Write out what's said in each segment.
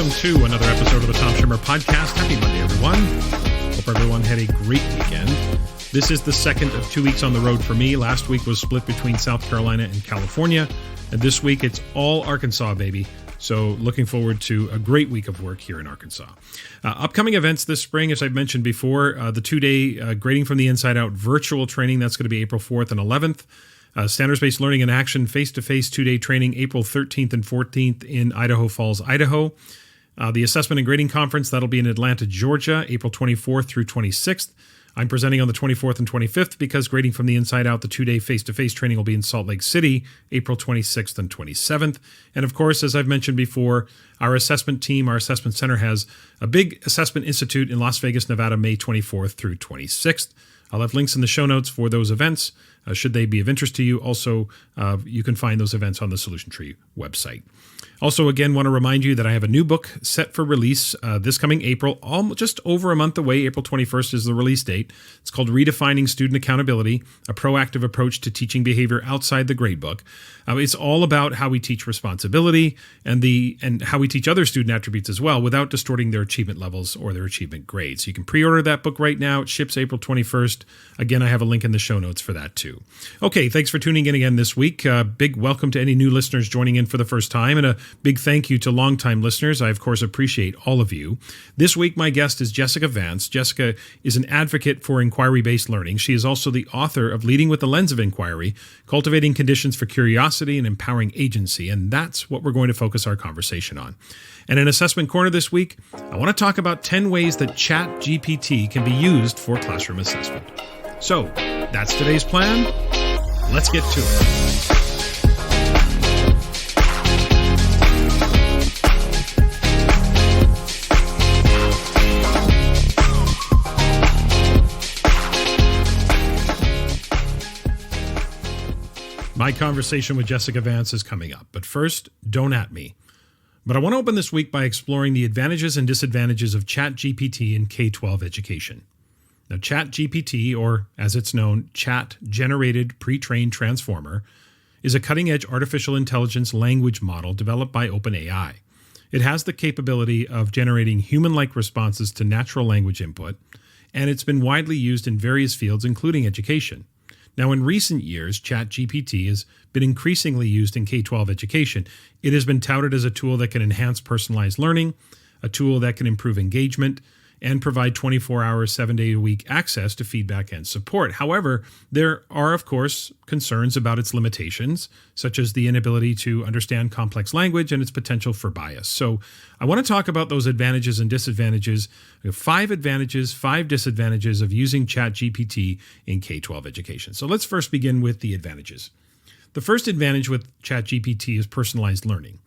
welcome to another episode of the Tom Schimmer Podcast. Happy Monday, everyone. Hope everyone had a great weekend. This is the second of 2 weeks on the road for me. Last week was split between South Carolina and California, and this week it's all Arkansas, baby. So looking forward to a great week of work here in Arkansas. Upcoming events this spring, as I've mentioned before, the two-day Grading from the Inside Out virtual training, that's going to be April 4th and 11th. Standards-Based Learning in Action face-to-face two-day training April 13th and 14th in Idaho Falls, Idaho. The Assessment and Grading Conference, that'll be in Atlanta, Georgia, April 24th through 26th. I'm presenting on the 24th and 25th because Grading from the Inside Out, the two-day face-to-face training, will be in Salt Lake City, April 26th and 27th. And of course, as I've mentioned before, our assessment team, our assessment center, has a big assessment institute in Las Vegas, Nevada, May 24th through 26th. I'll have links in the show notes for those events, should they be of interest to you. Also, you can find those events on the Solution Tree website. Also, again, want to remind you that I have a new book set for release this coming April, just over a month away. April 21st is the release date. It's called Redefining Student Accountability, a proactive approach to teaching behavior outside the gradebook. It's all about how we teach responsibility and how we teach other student attributes as well without distorting their achievement levels or their achievement grades. You can pre-order that book right now. It ships April 21st. Again, I have a link in the show notes for that too. Okay, thanks for tuning in again this week. Big welcome to any new listeners joining in for the first time, and a big thank you to longtime listeners. I, of course, appreciate all of you. This week, my guest is Jessica Vance. Jessica is an advocate for inquiry-based learning. She is also the author of Leading with the Lens of Inquiry, Cultivating Conditions for Curiosity and Empowering Agency, and that's what we're going to focus our conversation on. And in Assessment Corner this week, I want to talk about 10 ways that ChatGPT can be used for classroom assessment. So, that's today's plan. Let's get to it. My conversation with Jessica Vance is coming up, but first, don't at me. But I want to open this week by exploring the advantages and disadvantages of ChatGPT in K-12 education. Now, ChatGPT, or as it's known, Chat-Generated Pre-trained Transformer, is a cutting-edge artificial intelligence language model developed by OpenAI. It has the capability of generating human-like responses to natural language input, and it's been widely used in various fields, including education. Now, in recent years, ChatGPT has been increasingly used in K-12 education. It has been touted as a tool that can enhance personalized learning, a tool that can improve engagement, and provide 24-hour, 7-day-a-week access to feedback and support. However, there are, of course, concerns about its limitations, such as the inability to understand complex language and its potential for bias. So I want to talk about those advantages and disadvantages. We have 5 advantages, 5 disadvantages of using ChatGPT in K-12 education. So let's first begin with the advantages. The first advantage with ChatGPT is personalized learning.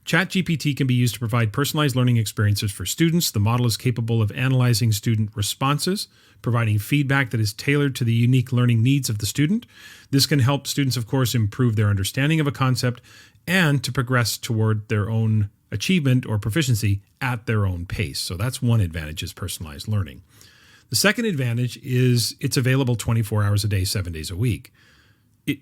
ChatGPT can be used to provide personalized learning experiences for students. The model is capable of analyzing student responses, providing feedback that is tailored to the unique learning needs of the student. This can help students, of course, improve their understanding of a concept and to progress toward their own achievement or proficiency at their own pace. So that's one advantage, is personalized learning. The second advantage is it's available 24 hours a day, 7 days a week.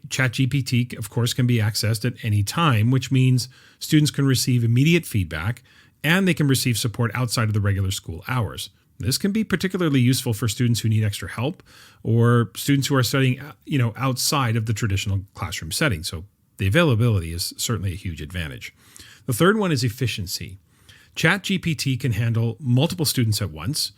ChatGPT, of course, can be accessed at any time, which means students can receive immediate feedback and they can receive support outside of the regular school hours. This can be particularly useful for students who need extra help or students who are studying, outside of the traditional classroom setting. So the availability is certainly a huge advantage. The third one is efficiency. ChatGPT can handle multiple students at once,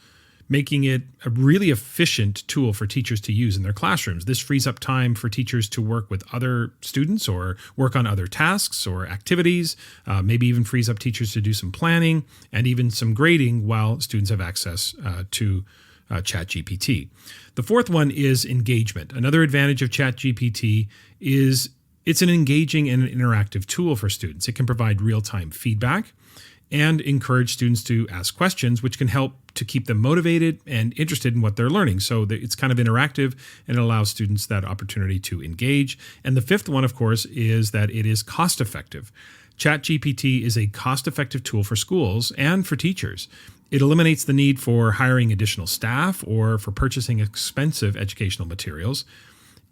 making it a really efficient tool for teachers to use in their classrooms. This frees up time for teachers to work with other students or work on other tasks or activities, maybe even frees up teachers to do some planning and even some grading while students have access to ChatGPT. The fourth one is engagement. Another advantage of ChatGPT is it's an engaging and an interactive tool for students. It can provide real-time feedback and encourage students to ask questions, which can help to keep them motivated and interested in what they're learning. So it's kind of interactive and it allows students that opportunity to engage. And the fifth one, of course, is that it is cost-effective. ChatGPT is a cost-effective tool for schools and for teachers. It eliminates the need for hiring additional staff or for purchasing expensive educational materials.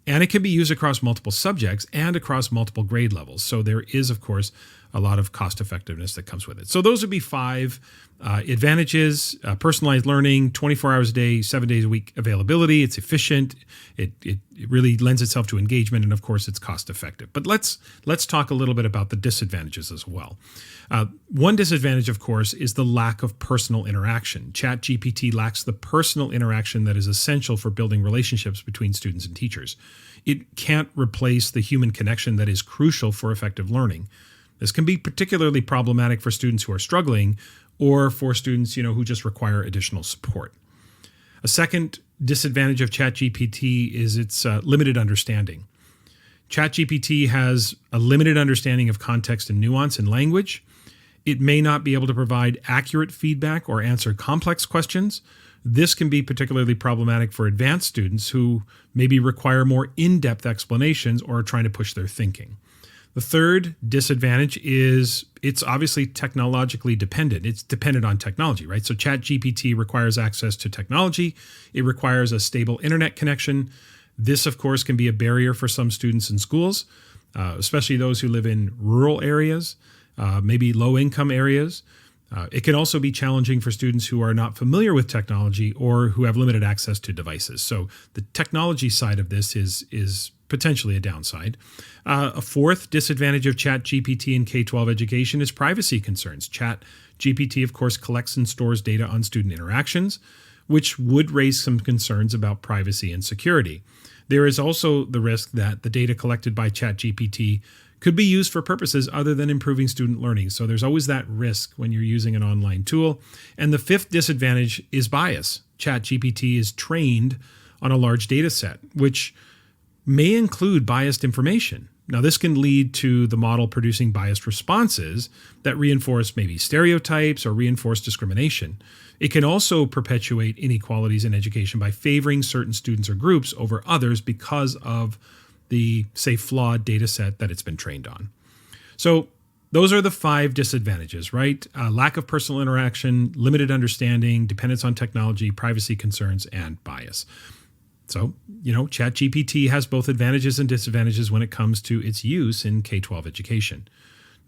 And it can be used across multiple subjects and across multiple grade levels. So there is, of course, a lot of cost effectiveness that comes with it. So those would be 5 advantages: personalized learning, 24 hours a day, 7 days a week availability. It's efficient. It really lends itself to engagement, and of course, it's cost effective. But let's talk a little bit about the disadvantages as well. One disadvantage, of course, is the lack of personal interaction. ChatGPT lacks the personal interaction that is essential for building relationships between students and teachers. It can't replace the human connection that is crucial for effective learning. This can be particularly problematic for students who are struggling or for students, who just require additional support. A second disadvantage of ChatGPT is its limited understanding. ChatGPT has a limited understanding of context and nuance in language. It may not be able to provide accurate feedback or answer complex questions. This can be particularly problematic for advanced students who maybe require more in-depth explanations or are trying to push their thinking. The third disadvantage is it's obviously technologically dependent. It's dependent on technology, right? So ChatGPT requires access to technology. It requires a stable internet connection. This, of course, can be a barrier for some students in schools, especially those who live in rural areas, maybe low-income areas. It can also be challenging for students who are not familiar with technology or who have limited access to devices. So the technology side of this is potentially a downside. A fourth disadvantage of ChatGPT in K-12 education is privacy concerns. ChatGPT, of course, collects and stores data on student interactions, which would raise some concerns about privacy and security. There is also the risk that the data collected by ChatGPT could be used for purposes other than improving student learning. So there's always that risk when you're using an online tool. And the fifth disadvantage is bias. ChatGPT is trained on a large data set, which may include biased information. Now, this can lead to the model producing biased responses that reinforce maybe stereotypes or reinforce discrimination. It can also perpetuate inequalities in education by favoring certain students or groups over others because of the, say, flawed data set that it's been trained on. So those are the 5 disadvantages, right? Lack of personal interaction, limited understanding, dependence on technology, privacy concerns, and bias. So, ChatGPT has both advantages and disadvantages when it comes to its use in K-12 education.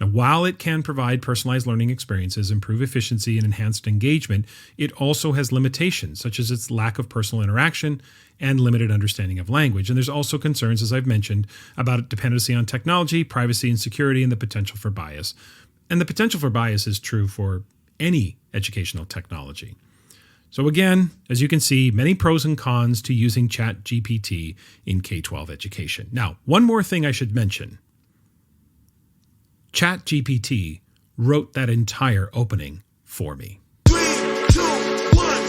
Now, while it can provide personalized learning experiences, improve efficiency, and enhanced engagement, it also has limitations, such as its lack of personal interaction and limited understanding of language. And there's also concerns, as I've mentioned, about dependency on technology, privacy and security, and the potential for bias. And the potential for bias is true for any educational technology. So again, as you can see, many pros and cons to using ChatGPT in K-12 education. Now, one more thing I should mention. ChatGPT wrote that entire opening for me. 3, 2, 1.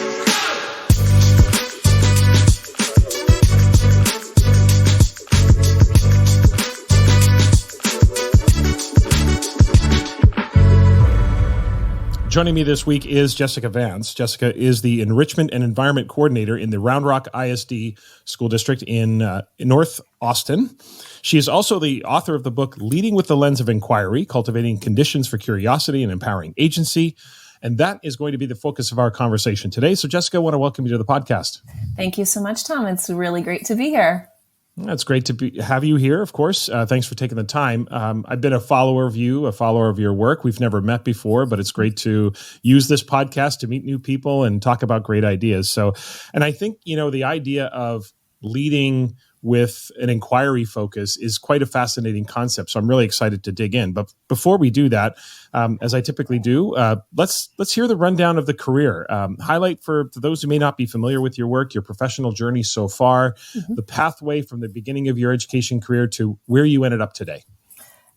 Joining me this week is Jessica Vance. Jessica is the Enrichment and Environment Coordinator in the Round Rock ISD School District in North Austin. She is also the author of the book, Leading with the Lens of Inquiry, Cultivating Conditions for Curiosity and Empowering Agency. And that is going to be the focus of our conversation today. So Jessica, I want to welcome you to the podcast. Thank you so much, Tom. It's really great to be here. It's great to have you here, of course. Thanks for taking the time. I've been a follower of you, a follower of your work. We've never met before, but it's great to use this podcast to meet new people and talk about great ideas. So, and I think, the idea of leading with an inquiry focus is quite a fascinating concept. So I'm really excited to dig in. But before we do that, as I typically do, let's hear the rundown of the career. Highlight for those who may not be familiar with your work, your professional journey so far, the pathway from the beginning of your education career to where you ended up today.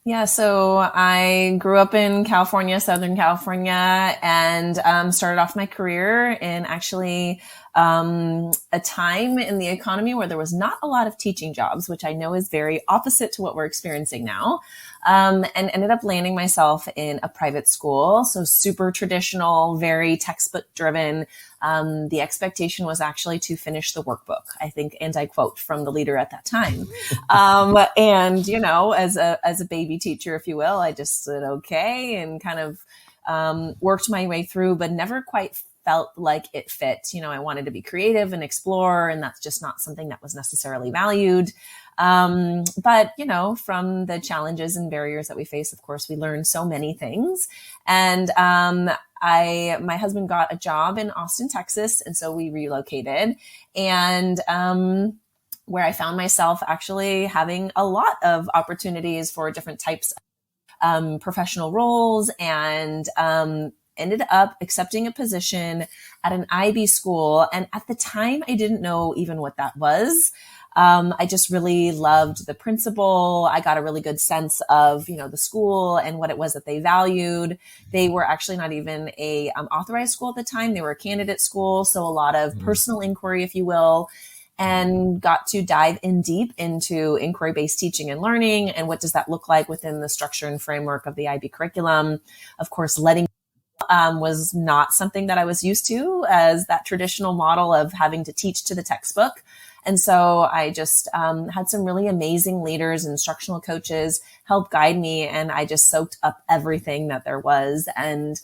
Yeah, so I grew up in California, Southern California, and started off my career in actually a time in the economy where there was not a lot of teaching jobs, which I know is very opposite to what we're experiencing now, and ended up landing myself in a private school. So super traditional, very textbook driven. The expectation was actually to finish the workbook, I think, and I quote from the leader at that time. And, as a baby teacher, if you will, I just said, okay, and kind of worked my way through, but never quite felt like it fit. I wanted to be creative and explore, and that's just not something that was necessarily valued. But from the challenges and barriers that we face, of course, we learn so many things. And my husband got a job in Austin, Texas, and so we relocated. And where I found myself actually having a lot of opportunities for different types of professional roles, and ended up accepting a position at an IB school. And at the time, I didn't know even what that was. I just really loved the principal. I got a really good sense of, the school and what it was that they valued. They were actually not even a authorized school at the time. They were a candidate school. So a lot of personal inquiry, if you will, and got to dive in deep into inquiry-based teaching and learning. And what does that look like within the structure and framework of the IB curriculum? Of course, letting was not something that I was used to, as that traditional model of having to teach to the textbook. And so I just had some really amazing leaders, instructional coaches help guide me. And I just soaked up everything that there was, and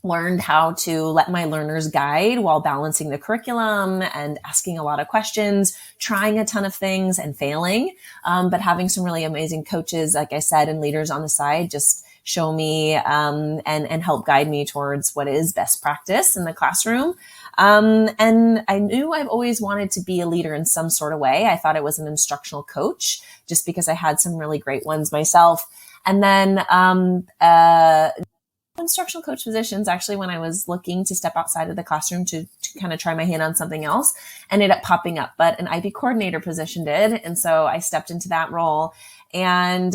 learned how to let my learners guide while balancing the curriculum and asking a lot of questions, trying a ton of things and failing. But having some really amazing coaches, like I said, and leaders on the side just show me and help guide me towards what is best practice in the classroom. And I knew I've always wanted to be a leader in some sort of way. I thought I was an instructional coach just because I had some really great ones myself. And then instructional coach positions, actually, when I was looking to step outside of the classroom to kind of try my hand on something else, ended up popping up, but an IB coordinator position did. And so I stepped into that role. And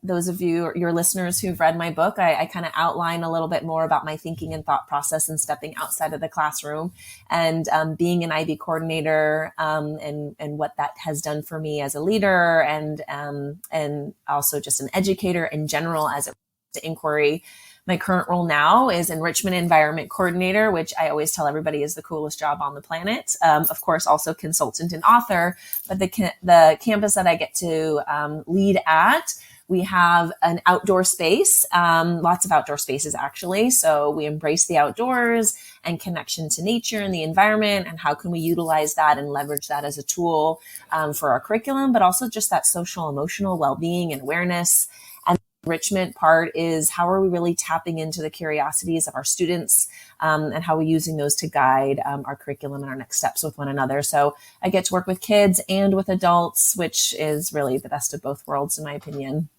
those of you, your listeners who've read my book, I kind of outline a little bit more about my thinking and thought process and stepping outside of the classroom, and being an IB coordinator, and what that has done for me as a leader, and also just an educator in general as it relates to inquiry. My current role now is enrichment environment coordinator, which I always tell everybody is the coolest job on the planet. Of course, also consultant and author, but the campus that I get to lead at, we have an outdoor space, lots of outdoor spaces actually. So we embrace the outdoors and connection to nature and the environment, and how can we utilize that and leverage that as a tool for our curriculum, but also just that social, emotional well-being and awareness. Enrichment part is how are we really tapping into the curiosities of our students, and how are we using those to guide our curriculum and our next steps with one another. So I get to work with kids and with adults, which is really the best of both worlds, in my opinion.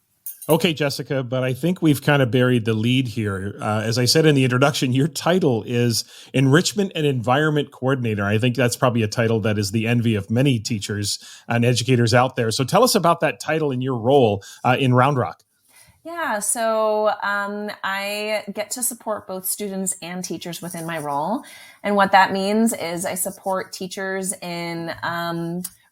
Okay, Jessica, but I think we've kind of buried the lead here. As I said in the introduction, your title is Enrichment and Environment Coordinator. I think that's probably a title that is the envy of many teachers and educators out there. So tell us about that title and your role in Round Rock. Yeah, so I get to support both students and teachers within my role. And what that means is I support teachers in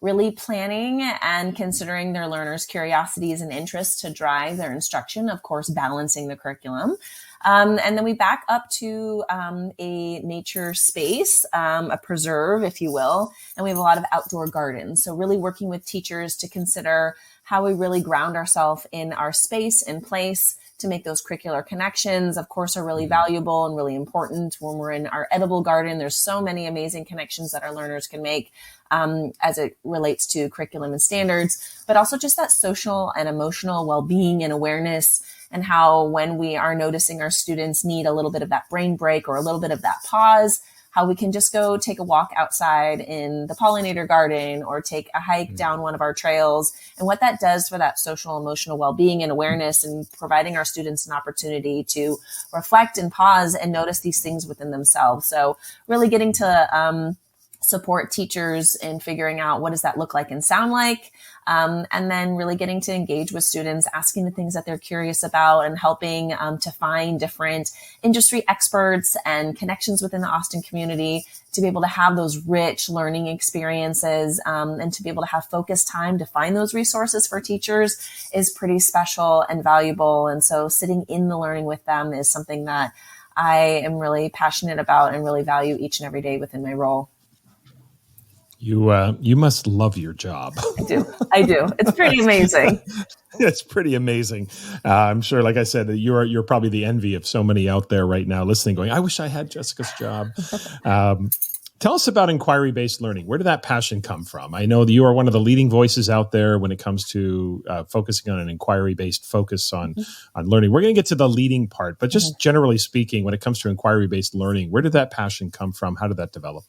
really planning and considering their learners' curiosities and interests to drive their instruction, of course, balancing the curriculum. And then we back up to a nature space, a preserve, if you will, and we have a lot of outdoor gardens. So really working with teachers to consider how we really ground ourselves in our space and place to make those curricular connections, of course, are really valuable and really important. When we're in our edible garden, there's so many amazing connections that our learners can make as it relates to curriculum and standards, but also just that social and emotional well-being and awareness, and how when we are noticing our students need a little bit of that brain break or a little bit of that pause, how we can just go take a walk outside in the pollinator garden or take a hike down one of our trails, and what that does for that social, emotional well-being and awareness, and providing our students an opportunity to reflect and pause and notice these things within themselves. So really getting to support teachers in figuring out what does that look like and sound like. And then really getting to engage with students, asking the things that they're curious about, and helping to find different industry experts and connections within the Austin community to be able to have those rich learning experiences, and to be able to have focused time to find those resources for teachers is pretty special and valuable. And so sitting in the learning with them is something that I am really passionate about and really value each and every day within my role. You must love your job. I do. It's pretty amazing. It's pretty amazing. I'm sure, like I said, that you're probably the envy of so many out there right now listening, going, "I wish I had Jessica's job." Tell us about inquiry-based learning. Where did that passion come from? I know that you are one of the leading voices out there when it comes to focusing on an inquiry-based focus on learning. We're going to get to the leading part, but just generally speaking, when it comes to inquiry-based learning, where did that passion come from? How did that develop?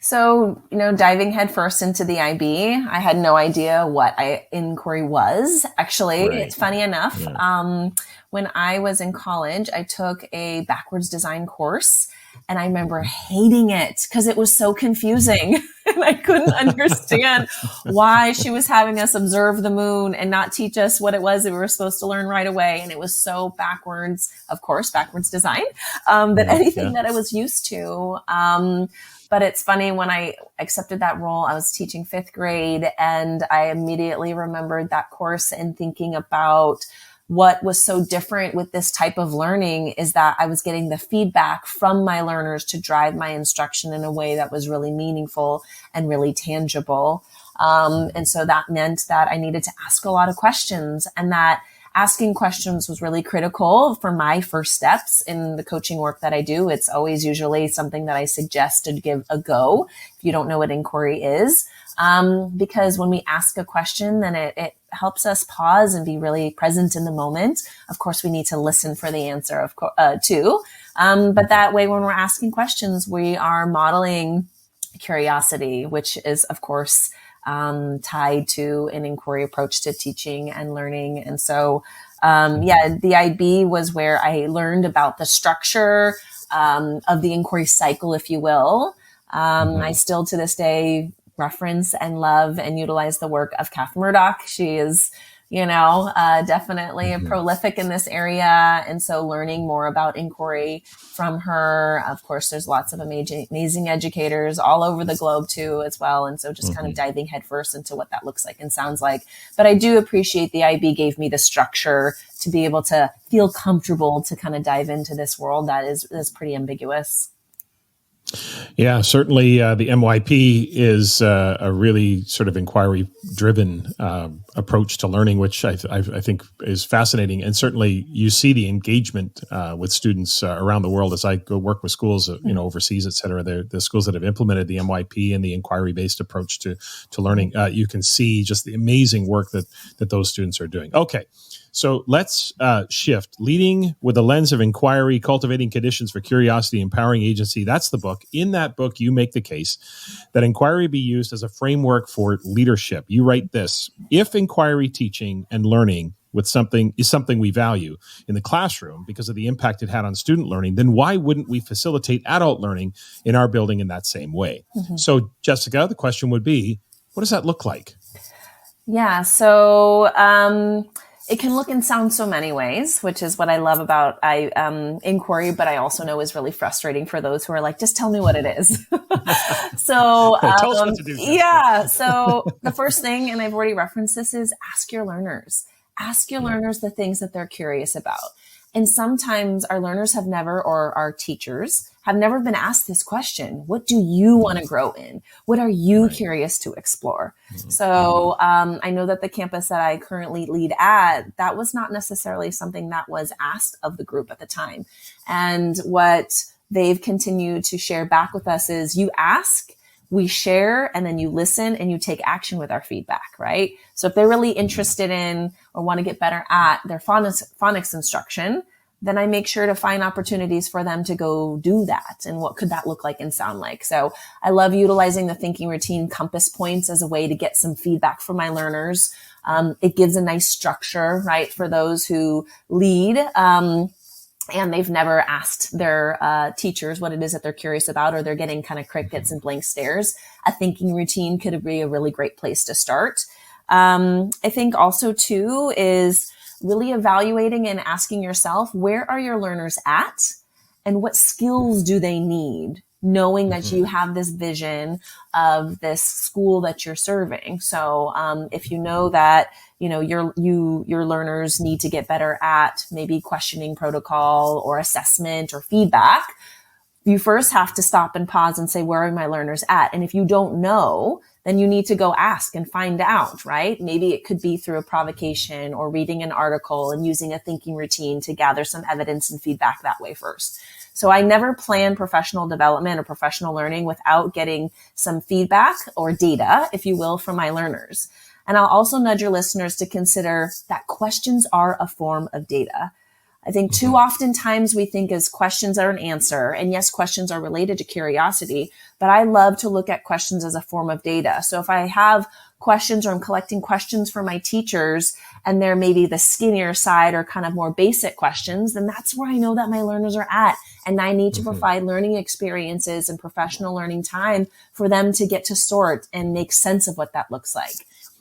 So, diving headfirst into the IB, I had no idea what inquiry was. Actually, Right. It's funny enough. Yeah. When I was in college, I took a backwards design course, and I remember hating it because it was so confusing. And I couldn't understand why she was having us observe the moon and not teach us what it was that we were supposed to learn right away. And it was so backwards, of course, backwards design, that anything that I was used to. But it's funny, when I accepted that role, I was teaching 5th grade, and I immediately remembered that course and thinking about what was so different with this type of learning is that I was getting the feedback from my learners to drive my instruction in a way that was really meaningful and really tangible. And so that meant that I needed to ask a lot of questions, and that asking questions was really critical for my first steps in the coaching work that I do. It's always usually something that I suggest to give a go if you don't know what inquiry is. Because when we ask a question, then it helps us pause and be really present in the moment. Of course, we need to listen for the answer, too. But that way, when we're asking questions, we are modeling curiosity, which is, of course, tied to an inquiry approach to teaching and learning. And so, the IB was where I learned about the structure of the inquiry cycle, if you will. I still to this day reference and love and utilize the work of Kath Murdoch. She is, definitely prolific in this area. And so learning more about inquiry from her, of course, there's lots of amazing educators all over the globe too, as well. And so just kind of diving headfirst into what that looks like and sounds like. But I do appreciate the IB gave me the structure to be able to feel comfortable to kind of dive into this world that is pretty ambiguous. Yeah, certainly the MYP is a really sort of inquiry-driven approach to learning, which I think is fascinating. And certainly you see the engagement with students around the world as I go work with schools, overseas, et cetera. The schools that have implemented the MYP and the inquiry-based approach to learning, you can see just the amazing work that those students are doing. Okay. So let's shift. Leading with a Lens of Inquiry, Cultivating Conditions for Curiosity, Empowering Agency. That's the book. In that book, you make the case that inquiry be used as a framework for leadership. You write this: if inquiry teaching and learning with something is something we value in the classroom because of the impact it had on student learning, then why wouldn't we facilitate adult learning in our building in that same way? So, Jessica, the question would be, what does that look like? Yeah, so it can look and sound so many ways, which is what I love about inquiry, but I also know is really frustrating for those who are like, just tell me what it is. So tell us what to do, Jessica. Yeah. So the first thing, and I've already referenced this, is ask your learners. Ask your learners the things that they're curious about. And sometimes our learners have never, or our teachers have never been asked this question. What do you want to grow in? What are you curious to explore? So I know that the campus that I currently lead at, that was not necessarily something that was asked of the group at the time. And what they've continued to share back with us is you ask, we share, and then you listen and you take action with our feedback, right? So if they're really interested in or want to get better at their phonics instruction, then I make sure to find opportunities for them to go do that. And what could that look like and sound like? So I love utilizing the thinking routine compass points as a way to get some feedback from my learners. It gives a nice structure, right, for those who lead. And they've never asked their teachers what it is that they're curious about, or they're getting kind of crickets and blank stares. A thinking routine could be a really great place to start. I think also too is really evaluating and asking yourself, where are your learners at and what skills do they need? Knowing that you have this vision of this school that you're serving. So if you know that your learners need to get better at maybe questioning protocol or assessment or feedback, you first have to stop and pause and say, where are my learners at? And if you don't know, then you need to go ask and find out, right? Maybe it could be through a provocation or reading an article and using a thinking routine to gather some evidence and feedback that way first. So I never plan professional development or professional learning without getting some feedback or data, if you will, from my learners. And I'll also nudge your listeners to consider that questions are a form of data. I think too often times we think as questions are an answer. And yes, questions are related to curiosity, but I love to look at questions as a form of data. So if I have questions or I'm collecting questions for my teachers and they're maybe the skinnier side or kind of more basic questions, then that's where I know that my learners are at. And I need to provide learning experiences and professional learning time for them to get to sort and make sense of what that looks like.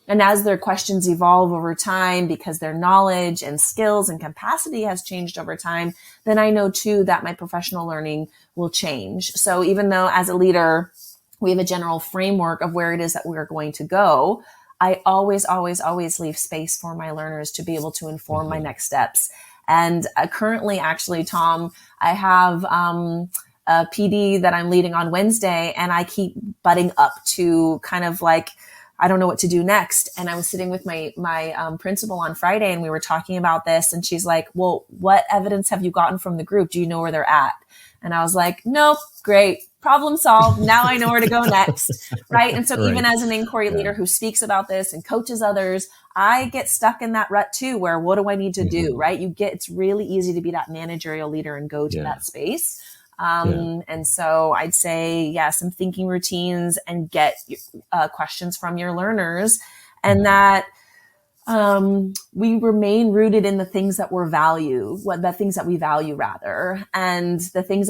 And as their questions evolve over time, because their knowledge and skills and capacity has changed over time, then I know too that my professional learning will change. So even though as a leader, we have a general framework of where it is that we're going to go, I always leave space for my learners to be able to inform my next steps. And currently, actually, Tom, I have a PD that I'm leading on Wednesday, and I keep butting up to kind of like, I don't know what to do next. And I was sitting with my principal on Friday, and we were talking about this. And she's like, well, what evidence have you gotten from the group? Do you know where they're at? And I was like, nope, great. Problem solved. Now I know where to go next. Right. And so even as an inquiry leader who speaks about this and coaches others, I get stuck in that rut too, where what do I need to do? Right. It's really easy to be that managerial leader and go to that space. And so I'd say, some thinking routines and get questions from your learners, and that we remain rooted in the things that we value. And the things that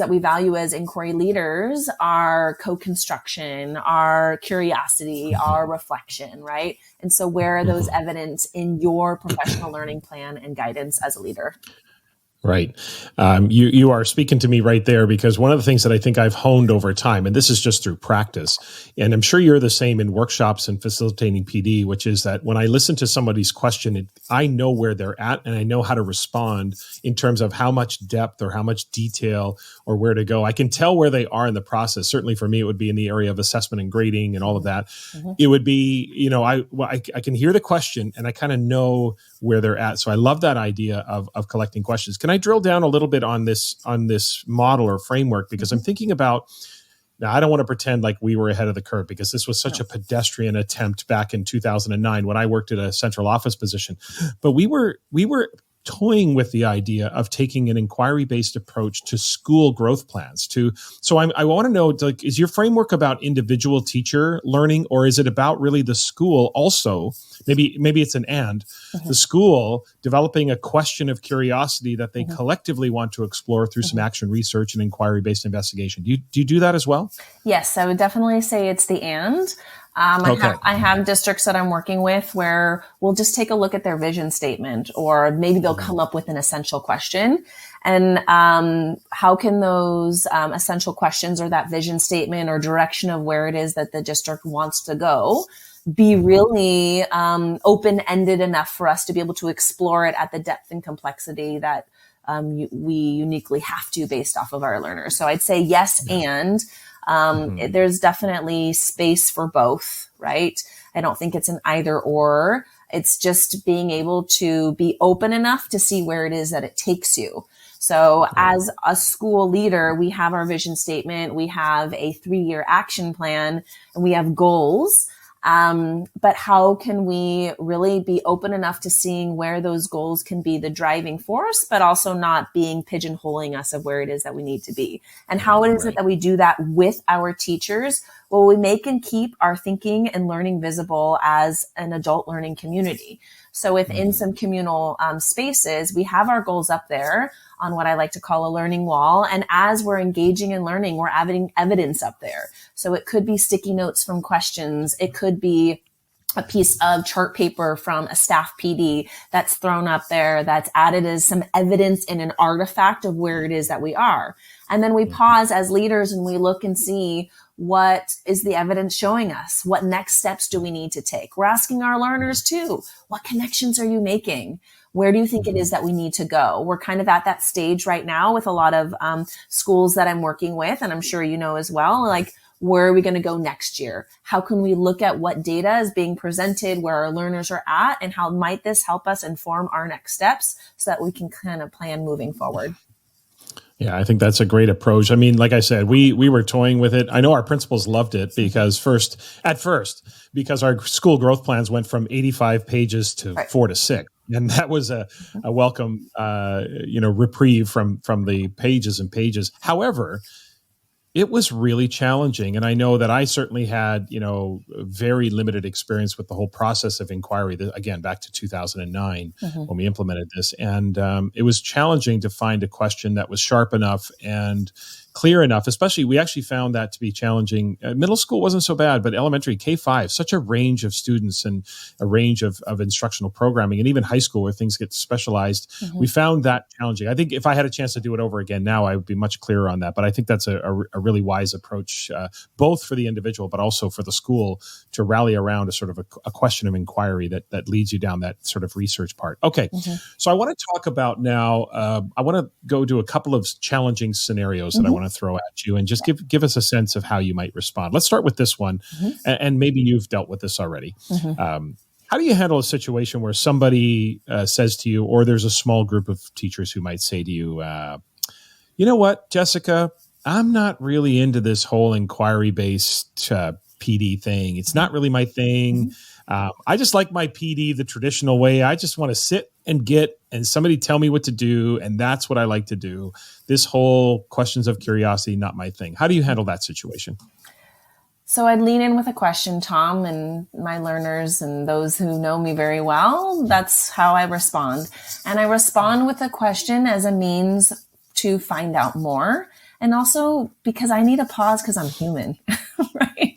we value as inquiry leaders are co-construction, our curiosity, our reflection, right? And so where are those evidence in your professional learning plan and guidance as a leader? Right. You are speaking to me right there, because one of the things that I think I've honed over time, and this is just through practice, and I'm sure you're the same in workshops and facilitating PD, which is that when I listen to somebody's question, I know where they're at and I know how to respond in terms of how much depth or how much detail or where to go. I can tell where they are in the process. Certainly for me, it would be in the area of assessment and grading and all of that. It would be, I can hear the question and I kind of know where they're at. So I love that idea of collecting questions. Can I drill down a little bit on this model or framework? Because I'm thinking about, now I don't want to pretend like we were ahead of the curve, because this was such a pedestrian attempt back in 2009 when I worked at a central office position. But we were toying with the idea of taking an inquiry-based approach to school growth plans. So I want to know, like, is your framework about individual teacher learning, or is it about really the school also? Maybe it's an and. The school developing a question of curiosity that they collectively want to explore through some action research and inquiry-based investigation. Do you do that as well? Yes, I would definitely say it's the and. I have districts that I'm working with where we'll just take a look at their vision statement, or maybe they'll come up with an essential question. And how can those essential questions or that vision statement or direction of where it is that the district wants to go be really open-ended enough for us to be able to explore it at the depth and complexity that we uniquely have to based off of our learners. So I'd say yes, and there's definitely space for both, right? I don't think it's an either or. It's just being able to be open enough to see where it is that it takes you. So as a school leader, we have our vision statement, we have a 3-year action plan, and we have goals. But how can we really be open enough to seeing where those goals can be the driving force, but also not being pigeonholing us of where it is that we need to be? And how it is that we do that with our teachers? Well, we make and keep our thinking and learning visible as an adult learning community. So within some communal spaces, we have our goals up there on what I like to call a learning wall. And as we're engaging in learning, we're adding evidence up there. So it could be sticky notes from questions. It could be a piece of chart paper from a staff PD that's thrown up there, that's added as some evidence in an artifact of where it is that we are. And then we pause as leaders and we look and see, what is the evidence showing us? What next steps do we need to take? We're asking our learners too, what connections are you making? Where do you think it is that we need to go? We're kind of at that stage right now with a lot of schools that I'm working with, and I'm sure you know as well, like, where are we going to go next year? How can we look at what data is being presented, where our learners are at, and how might this help us inform our next steps so that we can kind of plan moving forward? Yeah, I think that's a great approach. I mean, like I said, we were toying with it. I know our principals loved it because because our school growth plans went from 85 pages to 4 to 6. And that was a welcome, reprieve from the pages and pages. However, it was really challenging. And I know that I certainly had, very limited experience with the whole process of inquiry, again, back to 2009 when we implemented this. And it was challenging to find a question that was sharp enough and clear enough, especially we actually found that to be challenging. Middle school wasn't so bad, but elementary, K-5, such a range of students and a range of instructional programming, and even high school where things get specialized. We found that challenging. I think if I had a chance to do it over again now, I would be much clearer on that. But I think that's a really wise approach, both for the individual, but also for the school to rally around a sort of a question of inquiry that leads you down that sort of research part. Okay. So I want to talk about now, I want to go to a couple of challenging scenarios that I want to throw at you and just give us a sense of how you might respond. Let's start with this one, and maybe you've dealt with this already. How do you handle a situation where somebody says to you, or there's a small group of teachers who might say to you, you know what, Jessica, I'm not really into this whole inquiry-based PD thing. It's not really my thing. I just like my PD the traditional way. I just want to sit and somebody tell me what to do, and that's what I like to do. This whole questions of curiosity, not my thing. How do you handle that situation? So I'd lean in with a question, Tom, and my learners and those who know me very well, that's how I respond. And I respond with a question as a means to find out more. And also because I need a pause because I'm human, right?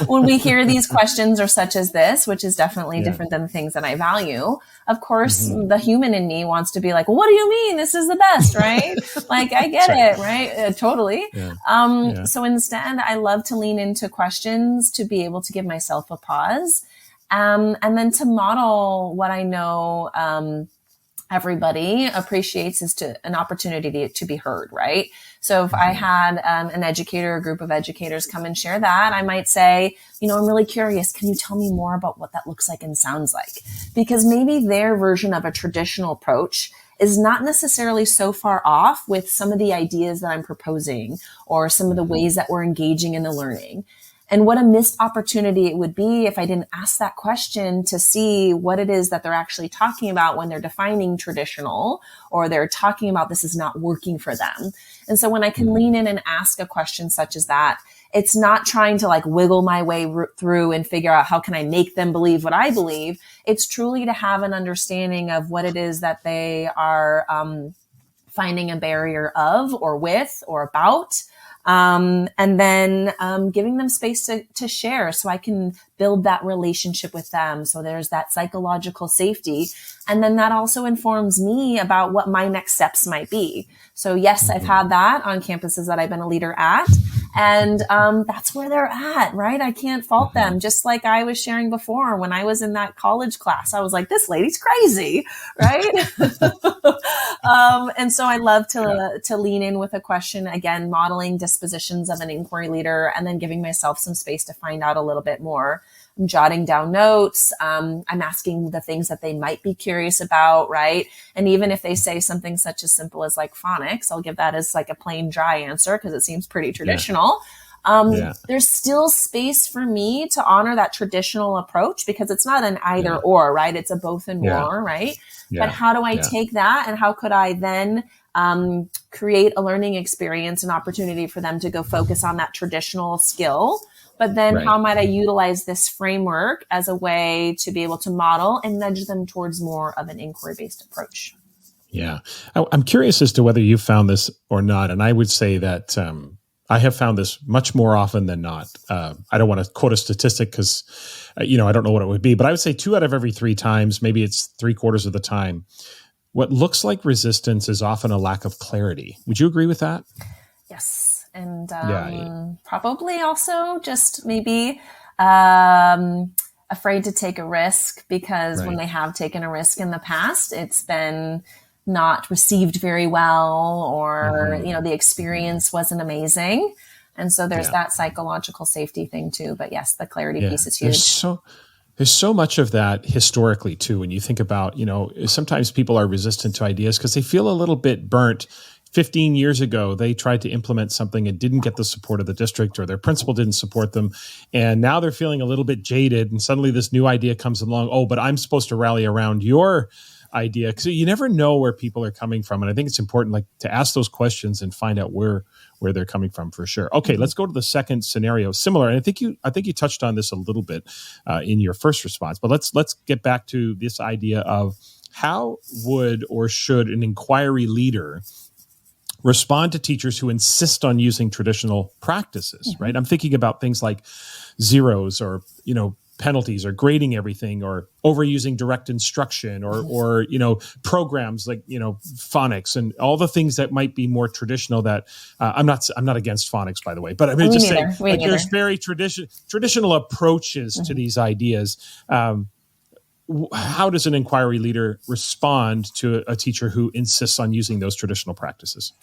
When we hear these questions or such as this, which is definitely different than the things that I value, of course, the human in me wants to be like, well, what do you mean? This is the best, right? Like, I get it, right? Totally. So instead, I love to lean into questions to be able to give myself a pause. And then to model what I know, everybody appreciates is an opportunity to be heard, right? So if I had an educator, a group of educators come and share that, I might say, I'm really curious. Can you tell me more about what that looks like and sounds like? Because maybe their version of a traditional approach is not necessarily so far off with some of the ideas that I'm proposing or some of the ways that we're engaging in the learning. And what a missed opportunity it would be if I didn't ask that question to see what it is that they're actually talking about when they're defining traditional, or they're talking about this is not working for them. And so when I can lean in and ask a question such as that, it's not trying to like wiggle my way through and figure out how can I make them believe what I believe. It's truly to have an understanding of what it is that they are finding a barrier of or with or about. And then giving them space to share so I can build that relationship with them. So there's that psychological safety. And then that also informs me about what my next steps might be. So yes, I've had that on campuses that I've been a leader at. And that's where they're at, right? I can't fault them. Just like I was sharing before, when I was in that college class, I was like, this lady's crazy, right? And so I love to lean in with a question, again, modeling dispositions of an inquiry leader, and then giving myself some space to find out a little bit more. I'm jotting down notes. I'm asking the things that they might be curious about, right? And even if they say something such as simple as like phonics, I'll give that as like a plain dry answer because it seems pretty traditional. There's still space for me to honor that traditional approach because it's not an either or, right? It's a both and more, right? But how do I take that, and how could I then create a learning experience, an opportunity for them to go focus on that traditional skill? But then how might I utilize this framework as a way to be able to model and nudge them towards more of an inquiry-based approach? Yeah. I'm curious as to whether you found this or not. And I would say that I have found this much more often than not. I don't want to quote a statistic because, I don't know what it would be, but I would say 2 out of every 3 times, maybe it's 3/4 of the time, what looks like resistance is often a lack of clarity. Would you agree with that? Yes. And Yeah. probably also just maybe afraid to take a risk because when Right. they have taken a risk in the past, it's been not received very well, or, the experience wasn't amazing. And so there's Yeah. that psychological safety thing too. But yes, the clarity Yeah. piece is huge. There's so much of that historically too. When you think about, sometimes people are resistant to ideas because they feel a little bit burnt. 15 years ago, they tried to implement something and didn't get the support of the district, or their principal didn't support them. And now they're feeling a little bit jaded. And suddenly this new idea comes along. Oh, but I'm supposed to rally around your idea. Because you never know where people are coming from. And I think it's important to ask those questions and find out where they're coming from for sure. Okay, let's go to the second scenario. Similar. And I think you touched on this a little bit in your first response, but let's get back to this idea of how would or should an inquiry leader respond to teachers who insist on using traditional practices, right? I'm thinking about things like zeros or, penalties, or grading everything, or overusing direct instruction, or programs like, phonics and all the things that might be more traditional that I'm not against phonics, by the way, but I mean, Me just neither. saying, Me like, neither. there's very traditional approaches to these ideas. How does an inquiry leader respond to a teacher who insists on using those traditional practices?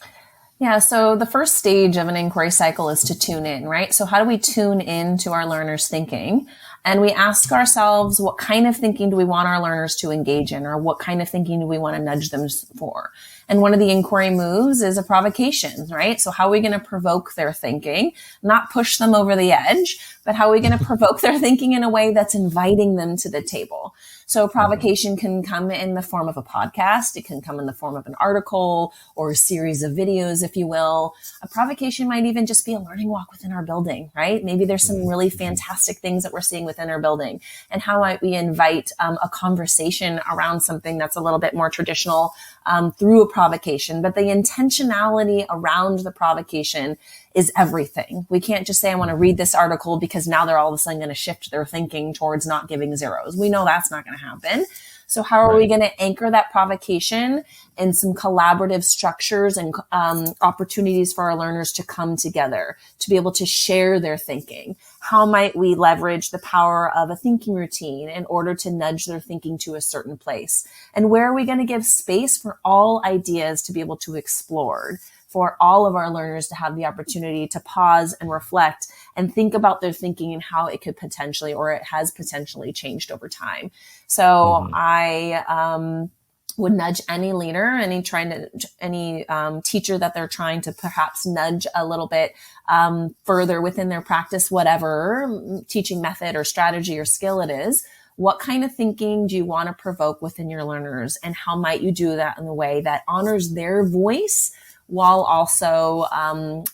Yeah, so the first stage of an inquiry cycle is to tune in, right? So how do we tune in to our learners' thinking? And we ask ourselves, what kind of thinking do we want our learners to engage in, or what kind of thinking do we want to nudge them for? And one of the inquiry moves is a provocation, right? So how are we going to provoke their thinking, not push them over the edge, but how are we going to provoke their thinking in a way that's inviting them to the table? So provocation can come in the form of a podcast. It can come in the form of an article or a series of videos, if you will. A provocation might even just be a learning walk within our building, right? Maybe there's some really fantastic things that we're seeing within our building. And how might we invite a conversation around something that's a little bit more traditional through a provocation? But the intentionality around the provocation is everything. We can't just say, I want to read this article because now they're all of a sudden going to shift their thinking towards not giving zeros. We know that's not going to happen. So how are we going to anchor that provocation in some collaborative structures and opportunities for our learners to come together, to be able to share their thinking? How might we leverage the power of a thinking routine in order to nudge their thinking to a certain place? And where are we going to give space for all ideas to be able to explore, for all of our learners to have the opportunity to pause and reflect and think about their thinking and how it could potentially, or it has potentially changed over time. So I would nudge any leader, any teacher that they're trying to perhaps nudge a little bit further within their practice, whatever teaching method or strategy or skill it is. What kind of thinking do you want to provoke within your learners? And how might you do that in a way that honors their voice while also,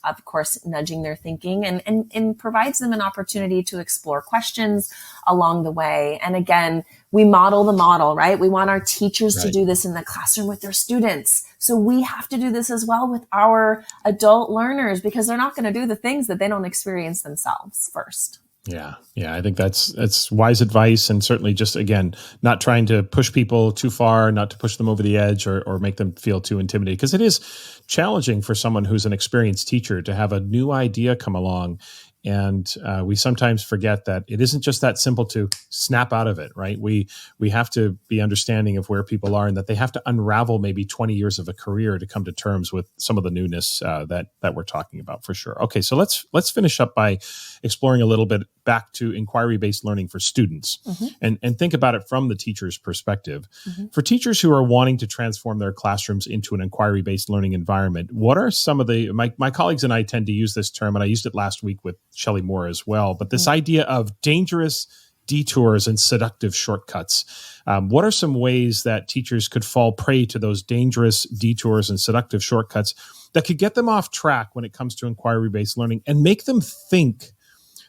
of course, nudging their thinking and provides them an opportunity to explore questions along the way. And again, we model the model, right? We want our teachers to do this in the classroom with their students. So we have to do this as well with our adult learners, because they're not going to do the things that they don't experience themselves first. Yeah. I think that's wise advice, and certainly just, again, not trying to push people too far, not to push them over the edge or make them feel too intimidated, because it is challenging for someone who's an experienced teacher to have a new idea come along. And we sometimes forget that it isn't just that simple to snap out of it, right? We have to be understanding of where people are, and that they have to unravel maybe 20 years of a career to come to terms with some of the newness that we're talking about, for sure. Okay, so let's finish up by exploring a little bit back to inquiry-based learning for students, and think about it from the teacher's perspective. For teachers who are wanting to transform their classrooms into an inquiry-based learning environment, what are some of my colleagues and I tend to use this term, and I used it last week with Shelley Moore as well, but this idea of dangerous detours and seductive shortcuts. What are some ways that teachers could fall prey to those dangerous detours and seductive shortcuts that could get them off track when it comes to inquiry-based learning and make them think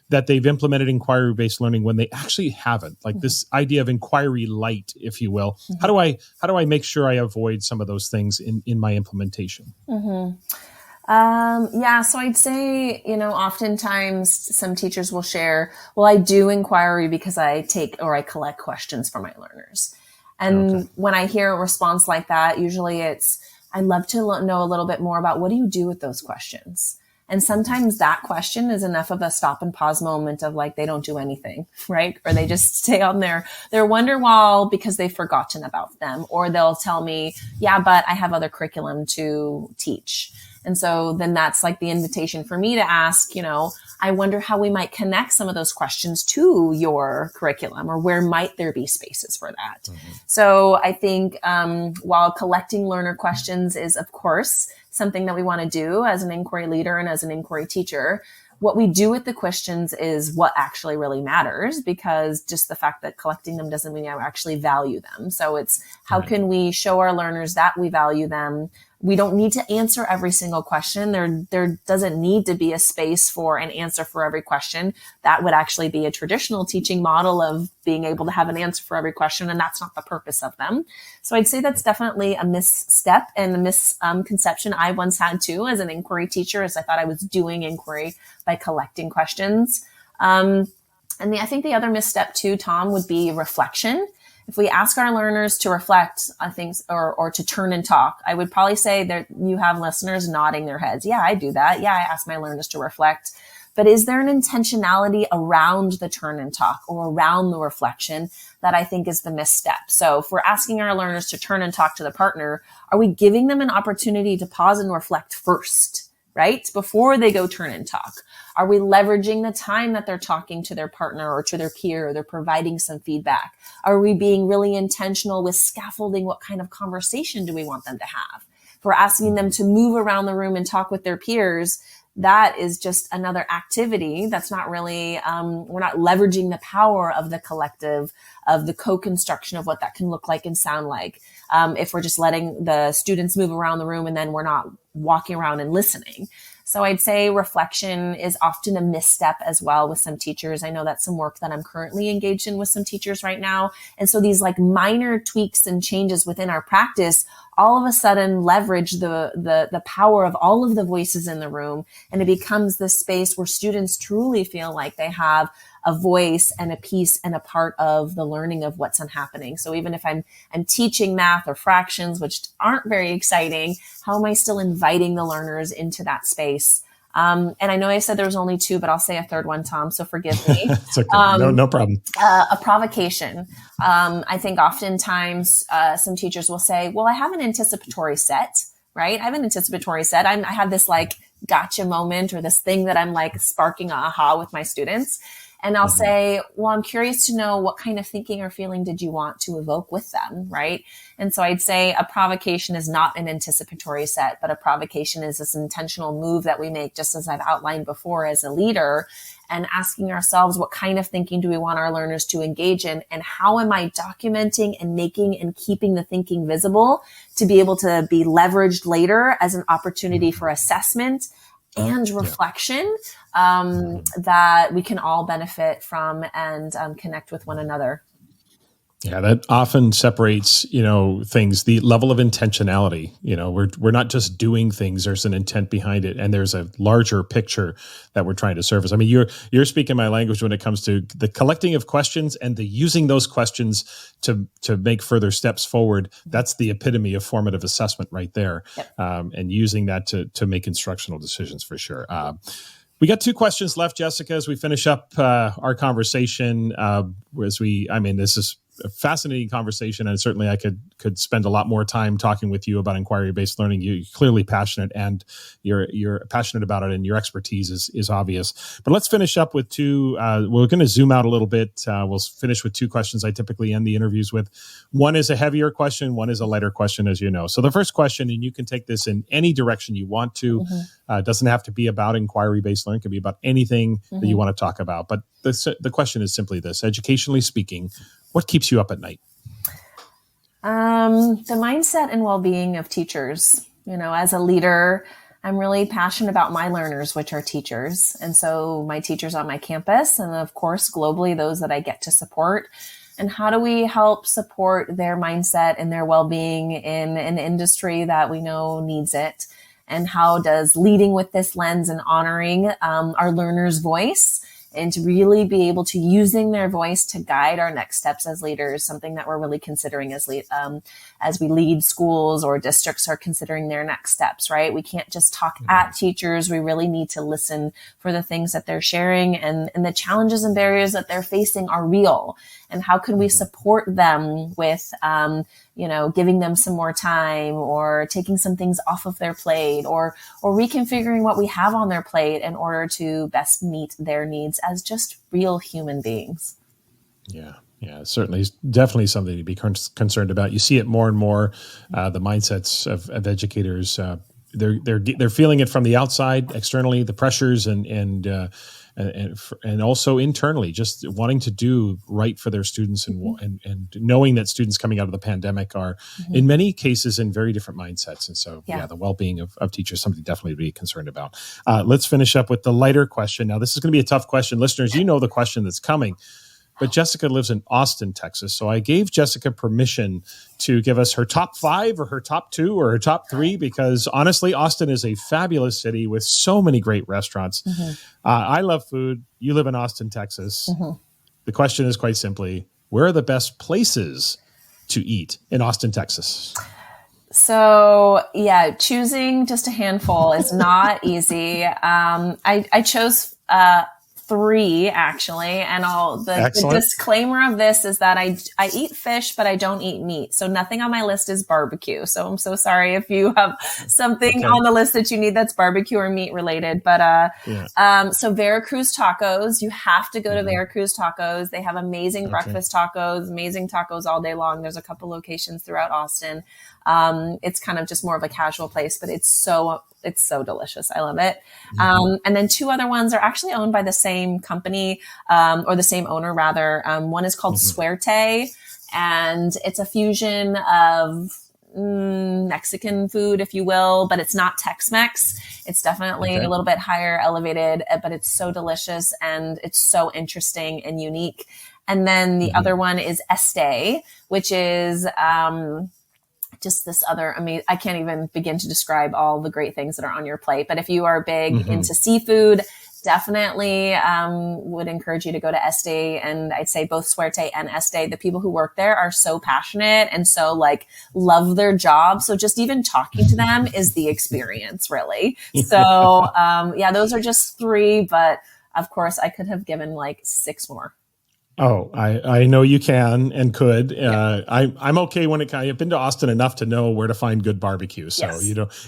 that they've implemented inquiry-based learning when they actually haven't? Like this idea of inquiry light, if you will. How do I make sure I avoid some of those things in my implementation? Yeah, so I'd say, oftentimes some teachers will share, well, I do inquiry because I take or I collect questions from my learners. Okay. And when I hear a response like that, usually it's, I'd love to know a little bit more about what do you do with those questions? And sometimes that question is enough of a stop and pause moment of like, they don't do anything, right? Or they just stay on their wonder wall because they've forgotten about them. Or they'll tell me, yeah, but I have other curriculum to teach. And so then that's like the invitation for me to ask, I wonder how we might connect some of those questions to your curriculum, or where might there be spaces for that? Mm-hmm. So I think while collecting learner questions is, of course, something that we want to do as an inquiry leader and as an inquiry teacher, what we do with the questions is what actually really matters, because just the fact that collecting them doesn't mean I actually value them. So it's how can we show our learners that we value them? We don't need to answer every single question. There doesn't need to be a space for an answer for every question. That would actually be a traditional teaching model of being able to have an answer for every question, and that's not the purpose of them. So I'd say that's definitely a misstep and a misconception I once had too as an inquiry teacher, as I thought I was doing inquiry by collecting questions. I think the other misstep too, Tom, would be reflection. If we ask our learners to reflect on things or to turn and talk, I would probably say that you have listeners nodding their heads. Yeah, I do that. Yeah, I ask my learners to reflect. But is there an intentionality around the turn and talk or around the reflection that I think is the misstep? So if we're asking our learners to turn and talk to the partner, are we giving them an opportunity to pause and reflect first, right? Before they go turn and talk? Are we leveraging the time that they're talking to their partner or to their peer, or they're providing some feedback? Are we being really intentional with scaffolding? What kind of conversation do we want them to have? If we're asking them to move around the room and talk with their peers, that is just another activity that's not really, we're not leveraging the power of the collective, of the co-construction of what that can look like and sound like. If we're just letting the students move around the room and then we're not walking around and listening. So I'd say reflection is often a misstep as well with some teachers. I know that's some work that I'm currently engaged in with some teachers right now. And so these like minor tweaks and changes within our practice all of a sudden leverage the power of all of the voices in the room. And it becomes this space where students truly feel like they have a voice and a piece and a part of the learning of what's happening. So even if I'm teaching math or fractions, which aren't very exciting, how am I still inviting the learners into that space? And I know I said there was only two, but I'll say a third one, Tom, so forgive me. It's okay. No problem. A provocation. I think oftentimes some teachers will say, well, I have an anticipatory set, right? I have an anticipatory set. I have this like gotcha moment or this thing that I'm like sparking aha with my students. And I'll say, well, I'm curious to know what kind of thinking or feeling did you want to evoke with them, right? And so I'd say a provocation is not an anticipatory set, but a provocation is this intentional move that we make, just as I've outlined before as a leader, and asking ourselves, what kind of thinking do we want our learners to engage in? And how am I documenting and making and keeping the thinking visible to be able to be leveraged later as an opportunity for assessment and reflection that we can all benefit from and connect with one another. Yeah, that often separates, things, the level of intentionality. We're not just doing things, there's an intent behind it, and there's a larger picture that we're trying to service. I mean, you're speaking my language when it comes to the collecting of questions and the using those questions to make further steps forward. That's the epitome of formative assessment right there. Yep. And using that to make instructional decisions for sure. We got two questions left, Jessica, as we finish up our conversation. This is a fascinating conversation, and certainly I could spend a lot more time talking with you about inquiry-based learning. You're clearly passionate, and you're passionate about it, and your expertise is obvious. But let's finish up with two. We're going to zoom out a little bit. We'll finish with two questions I typically end the interviews with. One is a heavier question. One is a lighter question, as you know. So the first question, and you can take this in any direction you want to. It doesn't have to be about inquiry-based learning. It can be about anything that you want to talk about. But the question is simply this: educationally speaking, what keeps you up at night? The mindset and well-being of teachers. As a leader, I'm really passionate about my learners, which are teachers. And so my teachers on my campus, and of course, globally, those that I get to support. And how do we help support their mindset and their well-being in an industry that we know needs it? and how does leading with this lens and honoring our learner's voice and to really be able to using their voice to guide our next steps as leaders, something that we're really considering as we lead schools or districts are considering their next steps, right? We can't just talk at teachers. We really need to listen for the things that they're sharing, and the challenges and barriers that they're facing are real. And how can we support them with, giving them some more time or taking some things off of their plate or reconfiguring what we have on their plate in order to best meet their needs as just real human beings. Yeah, certainly, definitely something to be concerned about. You see it more and more. The mindsets of educators, they're feeling it from the outside, externally, the pressures and also internally, just wanting to do right for their students and knowing that students coming out of the pandemic are in many cases in very different mindsets. And so, the well-being of teachers, something definitely to be concerned about. Let's finish up with the lighter question. Now, this is going to be a tough question. Listeners, you know the question that's coming. But Jessica lives in Austin, Texas. So I gave Jessica permission to give us her top 5 or her top 2 or her top 3, because honestly, Austin is a fabulous city with so many great restaurants. I love food. You live in Austin, Texas. The question is quite simply, where are the best places to eat in Austin, Texas? So choosing just a handful is not easy. I chose 3 actually. And the disclaimer of this is that I eat fish, but I don't eat meat. So nothing on my list is barbecue. So I'm so sorry if you have something on the list that you need that's barbecue or meat related. But, so Veracruz Tacos, you have to go to Veracruz Tacos. They have amazing breakfast tacos, amazing tacos all day long. There's a couple locations throughout Austin. It's kind of just more of a casual place, but it's so delicious. I love it. And then 2 other ones are actually owned by the same company, or the same owner rather. One is called Suerte, and it's a fusion of Mexican food, if you will, but it's not Tex-Mex. It's definitely a little bit higher elevated, but it's so delicious and it's so interesting and unique. And then the other one is Este, which is, just this other, I can't even begin to describe all the great things that are on your plate. But if you are big into seafood, definitely would encourage you to go to Este. And I'd say both Suerte and Este, the people who work there are so passionate and so love their job. So just even talking to them is the experience, really. So those are just 3, but of course I could have given 6 more. Oh, I know you can and could. I'm okay when I've been to Austin enough to know where to find good barbecue. So,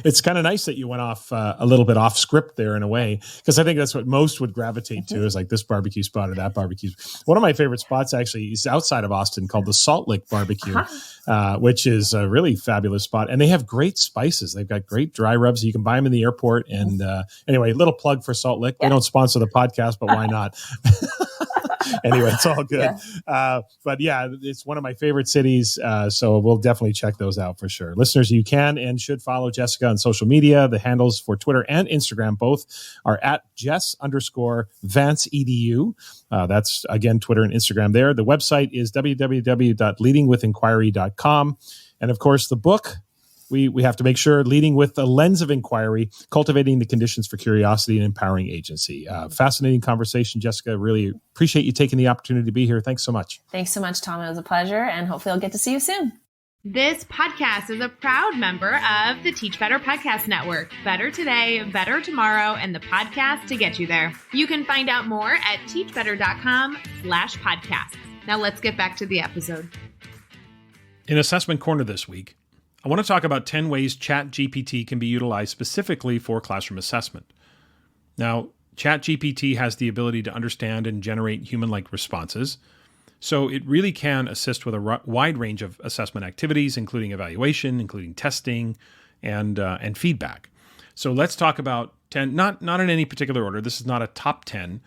it's kind of nice that you went off a little bit off script there in a way, because I think that's what most would gravitate to is this barbecue spot or that barbecue. One of my favorite spots actually is outside of Austin called the Salt Lick Barbecue, which is a really fabulous spot. And they have great spices. They've got great dry rubs. You can buy them in the airport. And anyway, little plug for Salt Lick. They don't sponsor the podcast, but why not? Anyway, it's all good. But it's one of my favorite cities. So we'll definitely check those out for sure. Listeners, you can and should follow Jessica on social media. The handles for Twitter and Instagram both are at Jess_Vance_edu. That's again, Twitter and Instagram there. The website is www.leadingwithinquiry.com. And of course, the book, we have to make sure, Leading with the Lens of Inquiry, Cultivating the Conditions for Curiosity and Empowering Agency. Fascinating conversation, Jessica. Really appreciate you taking the opportunity to be here. Thanks so much. Thanks so much, Tom. It was a pleasure, and hopefully I'll get to see you soon. This podcast is a proud member of the Teach Better Podcast Network. Better today, better tomorrow, and the podcast to get you there. You can find out more at teachbetter.com/podcasts. Now let's get back to the episode. In Assessment Corner this week, I want to talk about 10 ways ChatGPT can be utilized specifically for classroom assessment. Now, ChatGPT has the ability to understand and generate human-like responses, so it really can assist with a wide range of assessment activities, including evaluation, including testing, and feedback. So let's talk about 10, not in any particular order. This is not a top 10.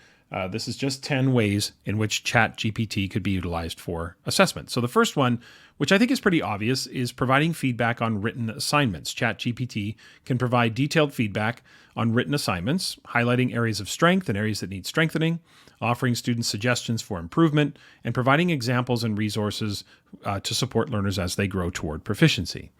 This is just 10 ways in which ChatGPT could be utilized for assessment. So the first one, which I think is pretty obvious, is providing feedback on written assignments. ChatGPT can provide detailed feedback on written assignments, highlighting areas of strength and areas that need strengthening, offering students suggestions for improvement, and providing examples and resources to support learners as they grow toward proficiency.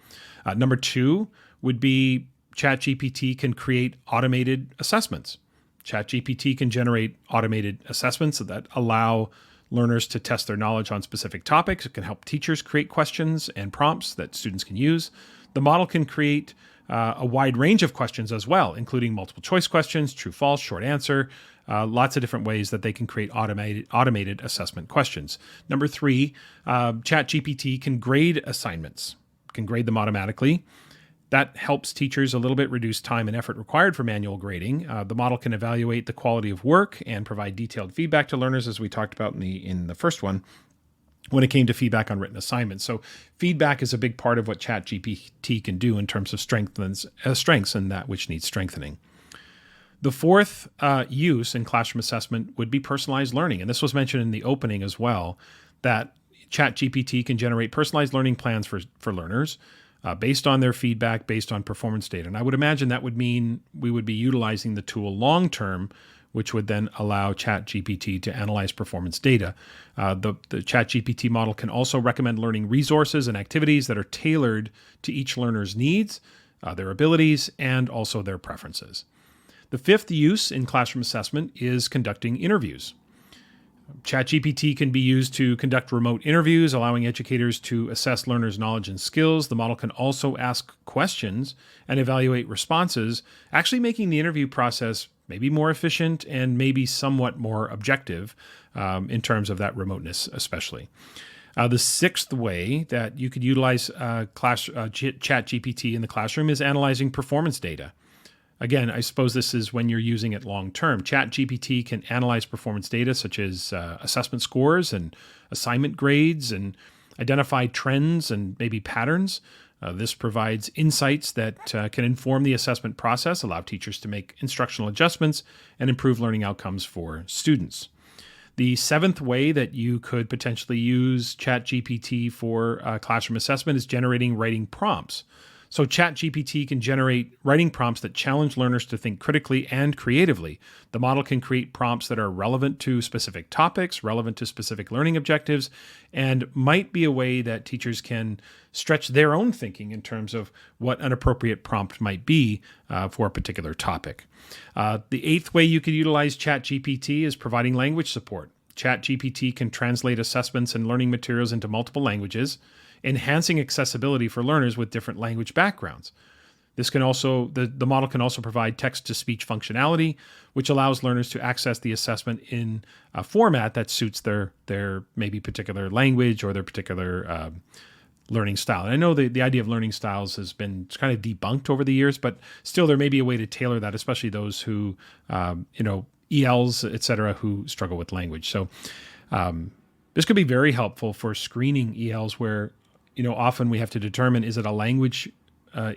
Number 2 would be ChatGPT can create automated assessments. ChatGPT can generate automated assessments that allow learners to test their knowledge on specific topics. It can help teachers create questions and prompts that students can use. The model can create a wide range of questions as well, including multiple choice questions, true, false, short answer, lots of different ways that they can create automated assessment questions. Number 3, ChatGPT can grade assignments, can grade them automatically. That helps teachers a little bit reduce time and effort required for manual grading. The model can evaluate the quality of work and provide detailed feedback to learners, as we talked about in the first one, when it came to feedback on written assignments. So feedback is a big part of what ChatGPT can do in terms of strengths and that which needs strengthening. The 4th use in classroom assessment would be personalized learning. And this was mentioned in the opening as well, that ChatGPT can generate personalized learning plans for learners based on their feedback, based on performance data. And I would imagine that would mean we would be utilizing the tool long-term, which would then allow ChatGPT to analyze performance data. The ChatGPT model can also recommend learning resources and activities that are tailored to each learner's needs, their abilities, and also their preferences. The 5th use in classroom assessment is conducting interviews. ChatGPT can be used to conduct remote interviews, allowing educators to assess learners' knowledge and skills. The model can also ask questions and evaluate responses, actually making the interview process maybe more efficient and maybe somewhat more objective in terms of that remoteness especially. The 6th way that you could utilize ChatGPT in the classroom is analyzing performance data. Again, I suppose this is when you're using it long-term. ChatGPT can analyze performance data such as assessment scores and assignment grades and identify trends and maybe patterns. This provides insights that can inform the assessment process, allow teachers to make instructional adjustments, and improve learning outcomes for students. The 7th way that you could potentially use ChatGPT for classroom assessment is generating writing prompts. So ChatGPT can generate writing prompts that challenge learners to think critically and creatively. The model can create prompts that are relevant to specific topics, relevant to specific learning objectives, and might be a way that teachers can stretch their own thinking in terms of what an appropriate prompt might be for a particular topic. The 8th way you could utilize ChatGPT is providing language support. ChatGPT can translate assessments and learning materials into multiple languages, enhancing accessibility for learners with different language backgrounds. This can also, the model can also provide text-to-speech functionality, which allows learners to access the assessment in a format that suits their maybe particular language or their particular learning style. And I know the idea of learning styles has been kind of debunked over the years, but still there may be a way to tailor that, especially those who, ELs, et cetera, who struggle with language. So this could be very helpful for screening ELs where often we have to determine, is it a language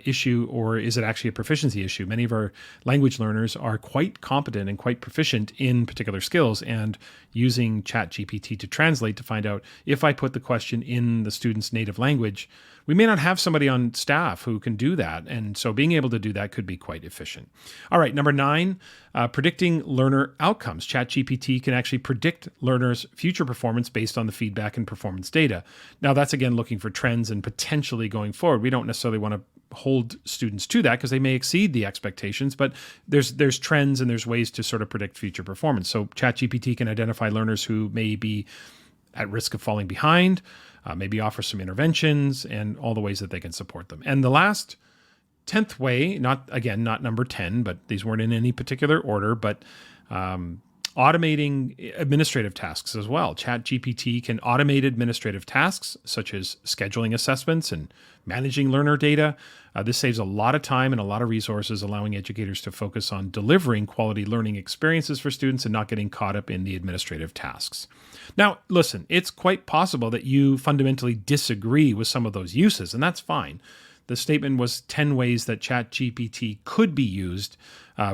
issue or is it actually a proficiency issue? Many of our language learners are quite competent and quite proficient in particular skills, and using ChatGPT to translate to find out if I put the question in the student's native language, we may not have somebody on staff who can do that. And so being able to do that could be quite efficient. All right, number 9, predicting learner outcomes. ChatGPT can actually predict learners' future performance based on the feedback and performance data. Now, that's again looking for trends and potentially going forward. We don't necessarily want to hold students to that because they may exceed the expectations, but there's trends and there's ways to sort of predict future performance. So ChatGPT can identify learners who may be at risk of falling behind, maybe offer some interventions and all the ways that they can support them. And the last 10th way, not number 10, but these weren't in any particular order, but automating administrative tasks as well. ChatGPT can automate administrative tasks such as scheduling assessments and managing learner data. This saves a lot of time and a lot of resources, allowing educators to focus on delivering quality learning experiences for students and not getting caught up in the administrative tasks. Now, listen, it's quite possible that you fundamentally disagree with some of those uses, and that's fine. The statement was 10 ways that ChatGPT could be used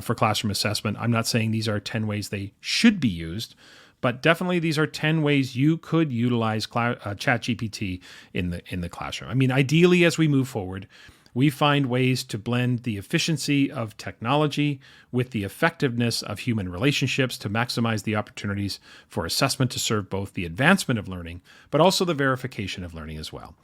for classroom assessment. I'm not saying these are 10 ways they should be used, but definitely these are 10 ways you could utilize ChatGPT in the classroom. I mean, ideally, as we move forward, we find ways to blend the efficiency of technology with the effectiveness of human relationships to maximize the opportunities for assessment to serve both the advancement of learning, but also the verification of learning as well.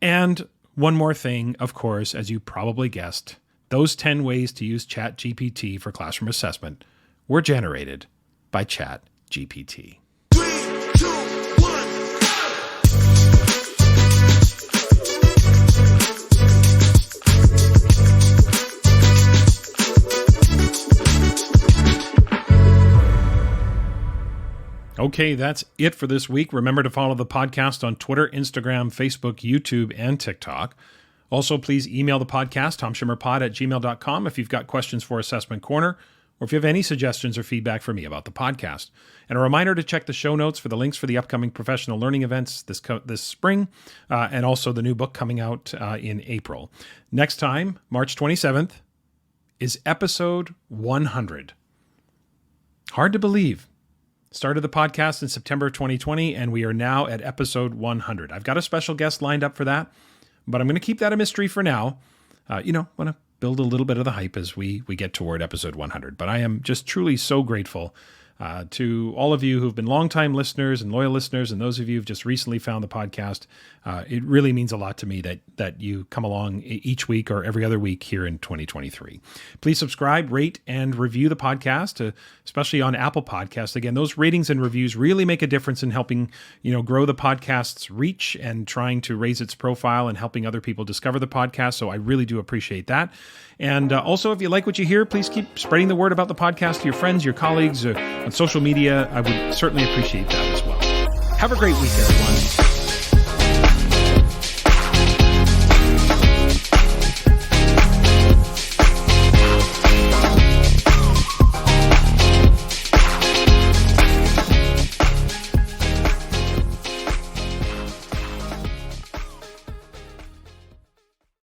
And one more thing, of course, as you probably guessed, Those 10 ways to use ChatGPT for classroom assessment were generated by ChatGPT. 3, 2, 1. Okay, that's it for this week. Remember to follow the podcast on Twitter, Instagram, Facebook, YouTube, and TikTok. Also, please email the podcast, tomschimmerpod@gmail.com, if you've got questions for Assessment Corner, or if you have any suggestions or feedback for me about the podcast. And a reminder to check the show notes for the links for the upcoming professional learning events this spring, and also the new book coming out in April. Next time, March 27th, is episode 100. Hard to believe. Started the podcast in September 2020, and we are now at episode 100. I've got a special guest lined up for that, but I'm going to keep that a mystery for now. Want to build a little bit of the hype as we get toward episode 100. But I am just truly so grateful to all of you who've been longtime listeners and loyal listeners, and those of you who've just recently found the podcast. It really means a lot to me that you come along each week or every other week here in 2023. Please subscribe, rate, and review the podcast, especially on Apple Podcasts. Again, those ratings and reviews really make a difference in helping grow the podcast's reach and trying to raise its profile and helping other people discover the podcast. So I really do appreciate that. And also, if you like what you hear, please keep spreading the word about the podcast to your friends, your colleagues, on social media. I would certainly appreciate that as well. Have a great week, everyone.